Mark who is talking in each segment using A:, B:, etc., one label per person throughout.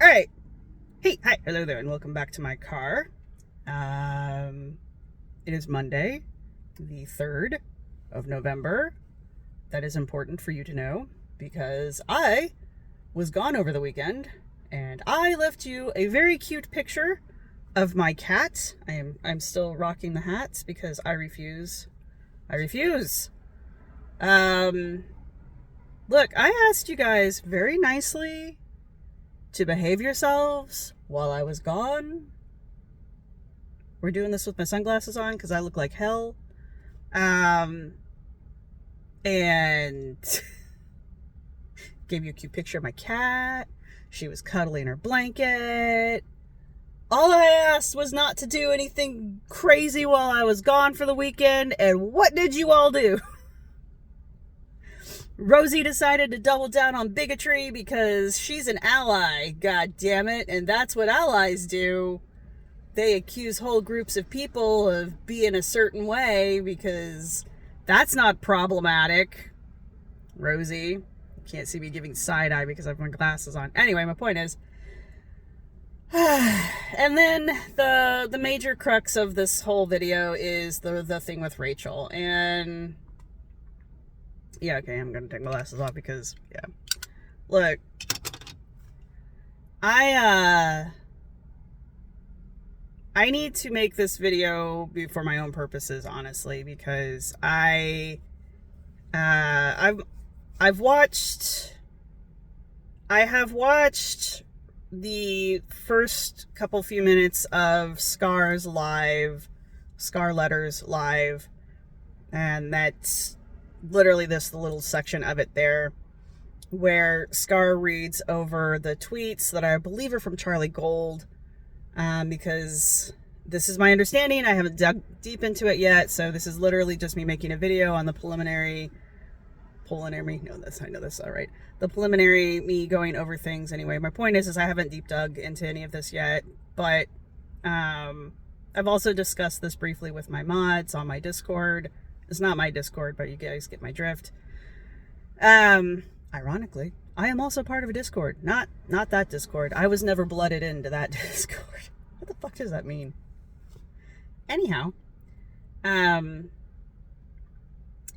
A: All right. Hey, hi, hello there, and welcome back to my car. It is Monday, the 3rd of November. That is important for you to know because I was gone over the weekend and I left you a very cute picture of my cat. I'm still rocking the hats because I refuse. Look, I asked you guys very nicely to behave yourselves while I was gone. We're doing this with my sunglasses on because I look like hell. And gave you a cute picture of my cat. She was cuddling in her blanket. All I asked was not to do anything crazy while I was gone for the weekend. And what did you all do? Rosie decided to double down on bigotry because she's an ally, god damn it, and that's what allies do. They accuse whole groups of people of being a certain way because that's not problematic. Rosie, you can't see me giving side eye because I have my glasses on. Anyway, my point is, and then the major crux of this whole video is the thing with Rachel. And yeah, okay, I'm gonna take my glasses off because, yeah. Look, I need to make this video for my own purposes, honestly, because I have watched the first few minutes of Scar Letters live, and that's literally the little section of it there where Scar reads over the tweets that I believe are from Charlie Gold, because this is my understanding. I haven't dug deep into it yet, so this is literally just me making a video on the preliminary, all right. The preliminary, me going over things. Anyway, my point is I haven't deep dug into any of this yet, but I've also discussed this briefly with my mods on my Discord. It's not my Discord, but you guys get my drift. Ironically, I am also part of a Discord. Not that Discord. I was never blooded into that Discord. What the fuck does that mean? Anyhow,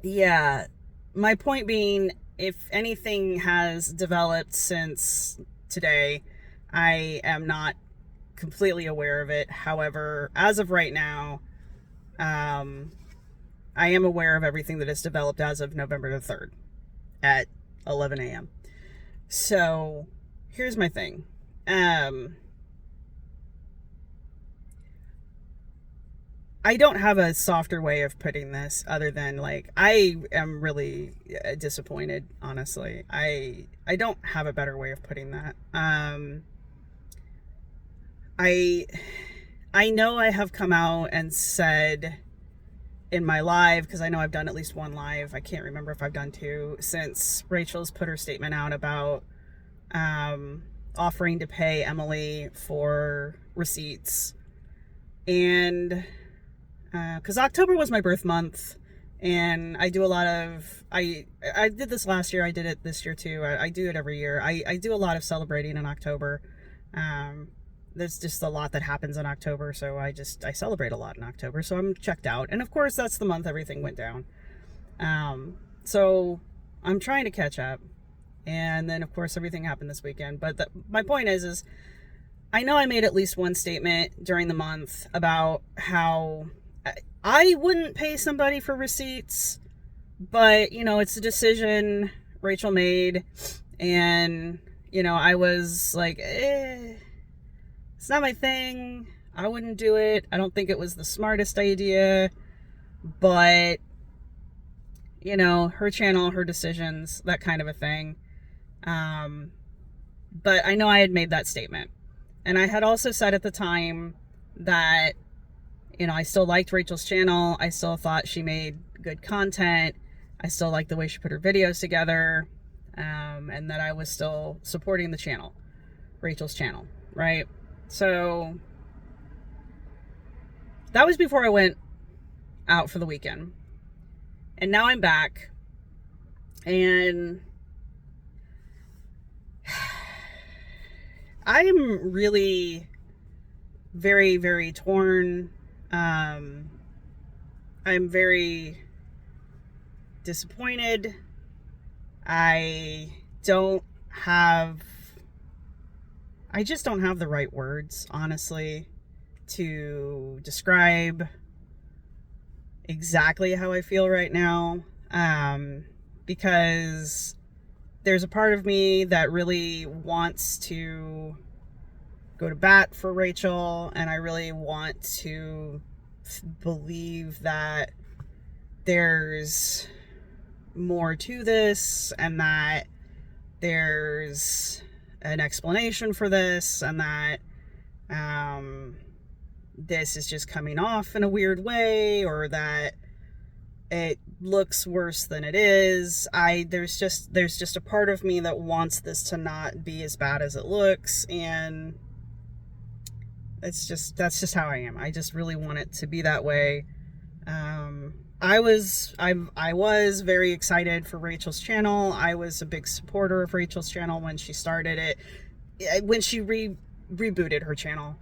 A: yeah, my point being, if anything has developed since today, I am not completely aware of it. However, as of right now, I am aware of everything that has developed as of November the 3rd at 11 a.m. So here's my thing. I don't have a softer way of putting this other than, like, I am really disappointed, honestly. I don't have a better way of putting that. I know I have come out and said in my live, because I know I've done at least one live, I can't remember if I've done two, since Rachel's put her statement out about offering to pay Emily for receipts. And because October was my birth month, and I do a lot of, I did this last year, I did it this year too, I do it every year. I do a lot of celebrating in October. There's just a lot that happens in October, so I celebrate a lot in October, so I'm checked out. And of course, that's the month everything went down. So I'm trying to catch up. And then, of course, everything happened this weekend. But my point is I know I made at least one statement during the month about how I wouldn't pay somebody for receipts, but, you know, it's a decision Rachel made. And, you know, I was like, it's not my thing. I wouldn't do it. I don't think it was the smartest idea, but, you know, her channel, her decisions, that kind of a thing. But I know I had made that statement, and I had also said at the time that, you know, I still liked Rachel's channel. I still thought she made good content. I still liked the way she put her videos together, and that I was still supporting the channel, Rachel's channel, right? So that was before I went out for the weekend. And now I'm back. And I'm really very, very torn. I'm very disappointed. I don't have, I just don't have the right words, honestly, to describe exactly how I feel right now. Because there's a part of me that really wants to go to bat for Rachel, and I really want to believe that there's more to this and that there's an explanation for this, and that this is just coming off in a weird way, or that it looks worse than it is. There's just a part of me that wants this to not be as bad as it looks, and that's just how I am. I just really want it to be that way. I was very excited for Rachel's channel. I was a big supporter of Rachel's channel when she started it, when she rebooted her channel.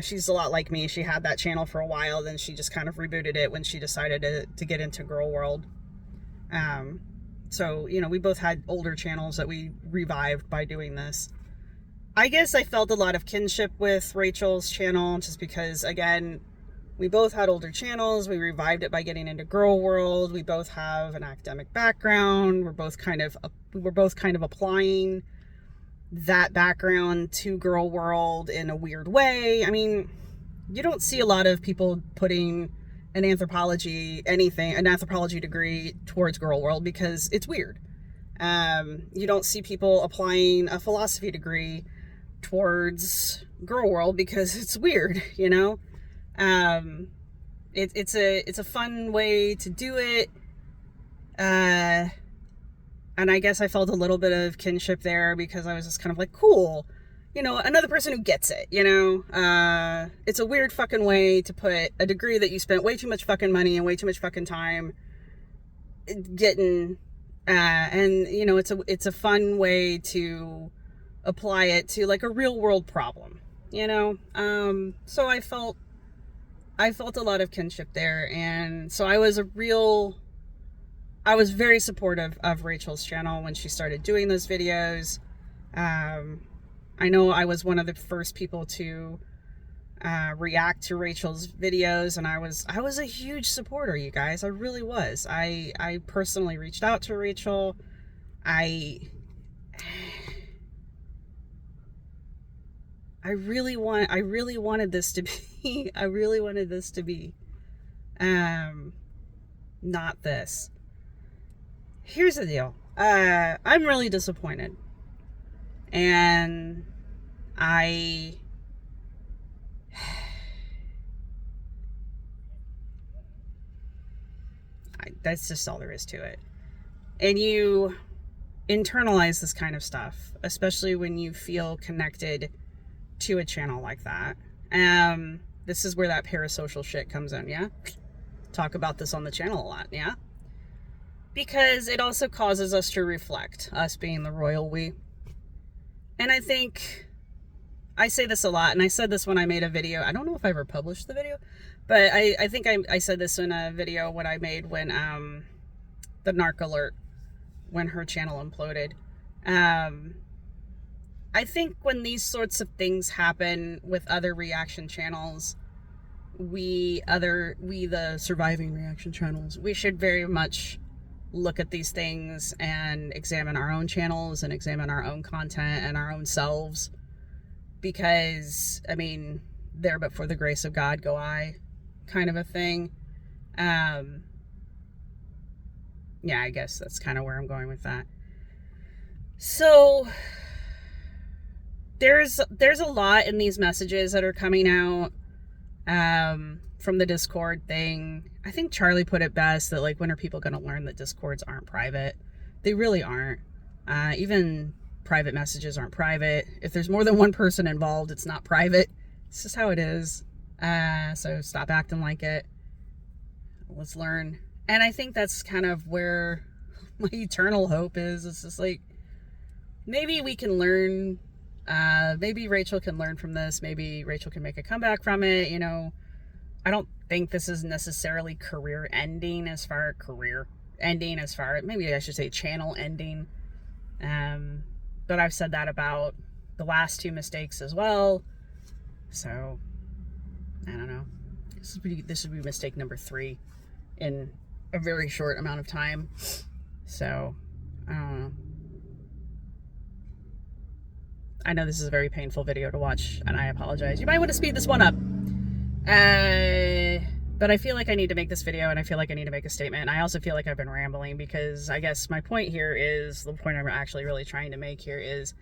A: She's a lot like me. She had that channel for a while, then she just kind of rebooted it when she decided to get into Girl World. So, you know, we both had older channels that we revived by doing this. I guess I felt a lot of kinship with Rachel's channel just because, again, we both had older channels. We revived it by getting into Girl World. We both have an academic background. We're both kind of applying that background to Girl World in a weird way. I mean, you don't see a lot of people putting an anthropology degree towards Girl World because it's weird. You don't see people applying a philosophy degree towards Girl World because it's weird, you know? It's a fun way to do it. And I guess I felt a little bit of kinship there because I was just kind of like, cool, you know, another person who gets it, you know? It's a weird fucking way to put a degree that you spent way too much fucking money and way too much fucking time getting, and you know, it's a fun way to apply it to like a real world problem, you know? So I felt a lot of kinship there, and so I was very supportive of Rachel's channel when she started doing those videos. I know I was one of the first people to react to Rachel's videos, and I was a huge supporter, you guys. I really was. I personally reached out to Rachel. I really wanted this to be not this. Here's the deal. I'm really disappointed. And that's just all there is to it. And you internalize this kind of stuff, especially when you feel connected to a channel like that. This is where that parasocial shit comes in, yeah? Talk about this on the channel a lot, yeah? Because it also causes us to reflect, us being the royal we. And I think I say this a lot, and I said this when I made a video. I don't know if I ever published the video, but I think I said this in a video when I made when the narc alert, when her channel imploded. I think when these sorts of things happen with other reaction channels, we the surviving reaction channels, we should very much look at these things and examine our own channels and examine our own content and our own selves, because I mean, there but for the grace of God go I, kind of a thing. Yeah, I guess that's kind of where I'm going with that. So there's a lot in these messages that are coming out from the Discord thing. I think Charlie put it best that, like, when are people going to learn that Discords aren't private? They really aren't. Even private messages aren't private. If there's more than one person involved, it's not private. It's just how it is. So stop acting like it. Let's learn. And I think that's kind of where my eternal hope is. It's just like, maybe we can learn Maybe Rachel can learn from this. Maybe Rachel can make a comeback from it. You know, I don't think this is necessarily career ending as far maybe I should say channel ending. But I've said that about the last 2 mistakes as well. So I don't know. This would be mistake number 3 in a very short amount of time. So I don't know. I know this is a very painful video to watch, and I apologize. You might want to speed this one up. But I feel like I need to make this video, and I feel like I need to make a statement. And I also feel like I've been rambling, because I guess my point here is, the point I'm actually really trying to make here is,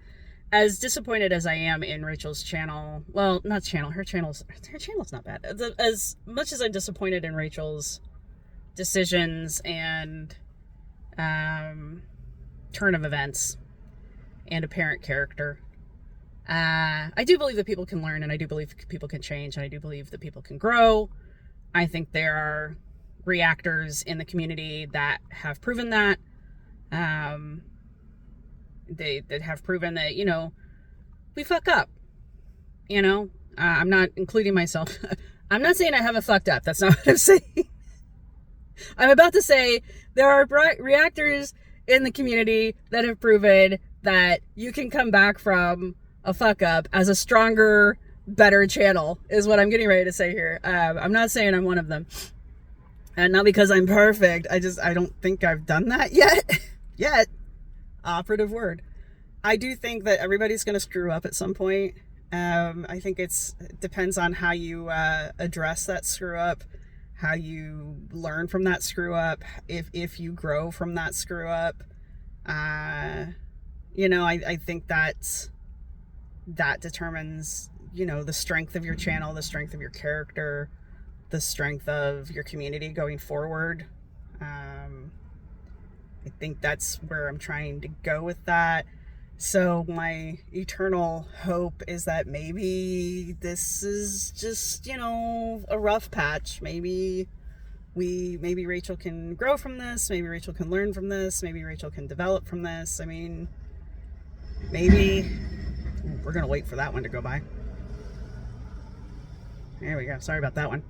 A: as disappointed as I am in Rachel's channel, well, not channel, her channel's not bad. As much as I'm disappointed in Rachel's decisions and turn of events and apparent character, I do believe that people can learn, and I do believe people can change, and I do believe that people can grow. I think there are reactors in the community that have proven that. They have proven that, you know, we fuck up. You know, I'm not including myself. I'm not saying I haven't fucked up. That's not what I'm saying. I'm about to say there are reactors in the community that have proven that you can come back from a fuck up as a stronger, better channel, is what I'm getting ready to say here. I'm not saying I'm one of them, and not because I'm perfect. I don't think I've done that yet. Operative word. I do think that everybody's going to screw up at some point. I think it depends on how you address that screw up, how you learn from that screw up, if you grow from that screw up. You know, I think that determines, you know, the strength of your channel, the strength of your character, the strength of your community going forward. I think that's where I'm trying to go with that. So my eternal hope is that maybe this is just, you know, a rough patch. Maybe Rachel can grow from this. Maybe Rachel can learn from this. Maybe Rachel can develop from this. I mean, maybe we're going to wait for that one to go by. There we go. Sorry about that one.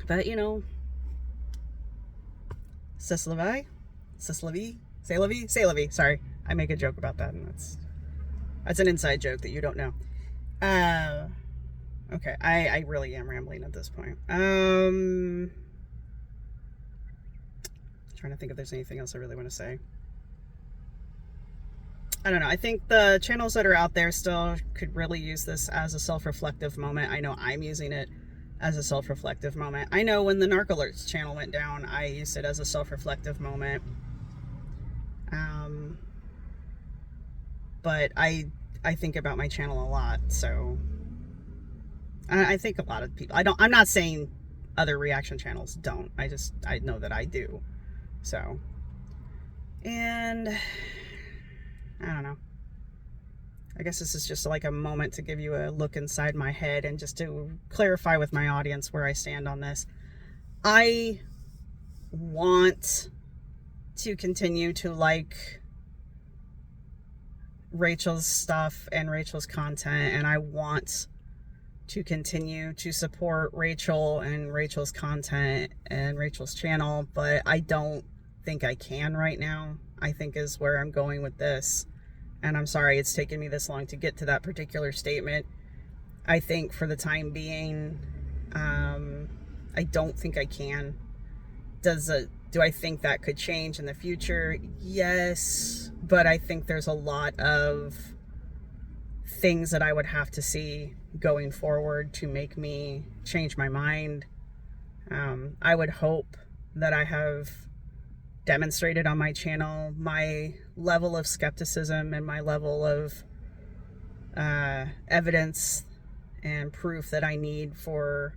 A: But, you know, c'est la vie. Sorry, I make a joke about that, and that's an inside joke that you don't know. Okay, I really am rambling at this point. Trying to think if there's anything else I really want to say. I don't know. I think the channels that are out there still could really use this as a self-reflective moment. I know I'm using it as a self-reflective moment. I know when the Narc Alerts channel went down, I used it as a self-reflective moment. But I think about my channel a lot, so I think a lot of people, I'm not saying other reaction channels don't. I know that I do. So, and I don't know. I guess this is just like a moment to give you a look inside my head and just to clarify with my audience where I stand on this. I want to continue to like Rachel's stuff and Rachel's content, and I want to continue to support Rachel and Rachel's content and Rachel's channel, but I don't think I can right now, I think is where I'm going with this. And I'm sorry it's taken me this long to get to that particular statement. I think for the time being, I don't think I can. Do I think that could change in the future? Yes, but I think there's a lot of things that I would have to see going forward to make me change my mind. I would hope that I have demonstrated on my channel my level of skepticism and my level of evidence and proof that I need for,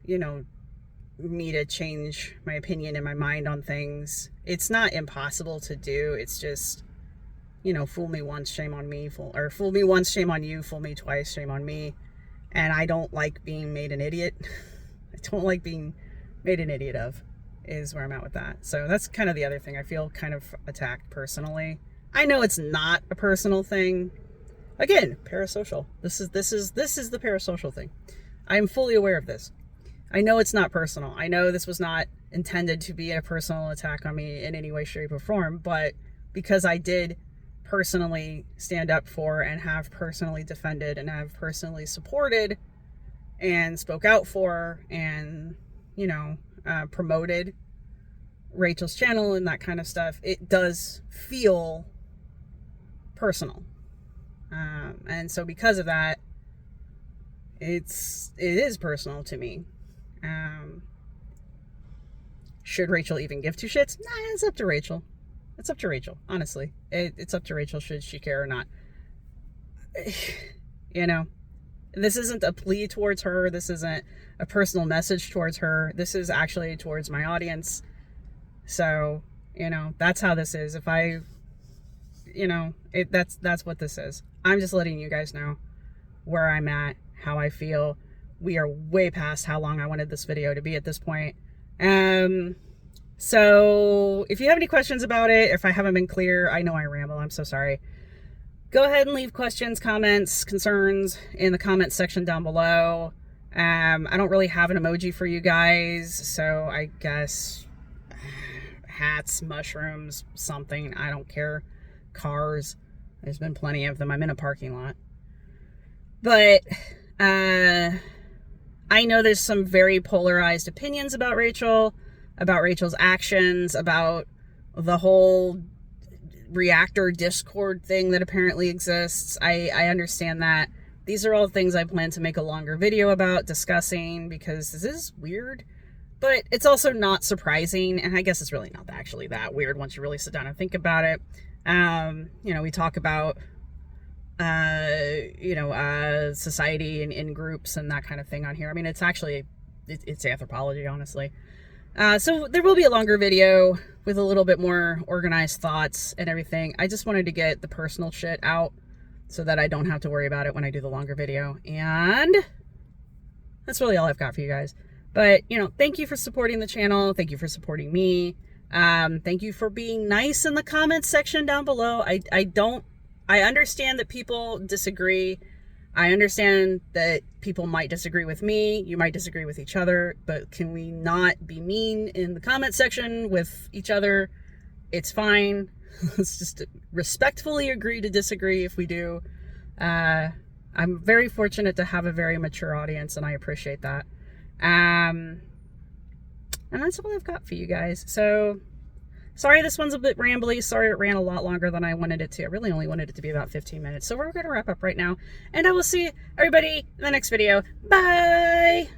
A: you know, me to change my opinion and my mind on things. It's not impossible to do. It's just, you know, fool me once, shame on me, fool me once, shame on you, fool me twice, shame on me. And I don't like being made an idiot. I don't like being made an idiot of, is where I'm at with that. So that's kind of the other thing. I feel kind of attacked personally. I know it's not a personal thing. Again, parasocial. This is the parasocial thing. I am fully aware of this. I know it's not personal. I know this was not intended to be a personal attack on me in any way, shape, or form, but because I did personally stand up for and have personally defended and have personally supported and spoke out for and, you know, promoted Rachel's channel and that kind of stuff, it does feel personal. And so because of that, it is personal to me. Should Rachel even give two shits? Nah, it's up to Rachel. It's up to Rachel, honestly. It's up to Rachel should she care or not. You know, this isn't a plea towards her. This isn't a personal message towards her. This is actually towards my audience. So, you know, that's how this is. If I, you know, that's what this is. I'm just letting you guys know where I'm at, how I feel. We are way past how long I wanted this video to be at this point. So if you have any questions about it, if I haven't been clear, I know I ramble, I'm so sorry. Go ahead and leave questions, comments, concerns in the comments section down below. I don't really have an emoji for you guys, so I guess hats, mushrooms, something, I don't care. Cars, there's been plenty of them. I'm in a parking lot. But I know there's some very polarized opinions about Rachel's actions, about the whole reactor Discord thing that apparently exists. I understand that. These are all things I plan to make a longer video about discussing, because this is weird, but it's also not surprising, and I guess it's really not actually that weird once you really sit down and think about it. You know, we talk about society and in groups and that kind of thing on here. I mean, it's actually, it's anthropology, honestly. So there will be a longer video with a little bit more organized thoughts and everything. I just wanted to get the personal shit out so that I don't have to worry about it when I do the longer video. And that's really all I've got for you guys. But, you know, thank you for supporting the channel. Thank you for supporting me. Thank you for being nice in the comments section down below. I understand that people disagree. I understand that people might disagree with me. You might disagree with each other, but can we not be mean in the comment section with each other? It's fine. Let's just respectfully agree to disagree if we do. I'm very fortunate to have a very mature audience, and I appreciate that. And that's all I've got for you guys. So sorry this one's a bit rambly. Sorry it ran a lot longer than I wanted it to. I really only wanted it to be about 15 minutes. So we're going to wrap up right now. And I will see everybody in the next video. Bye!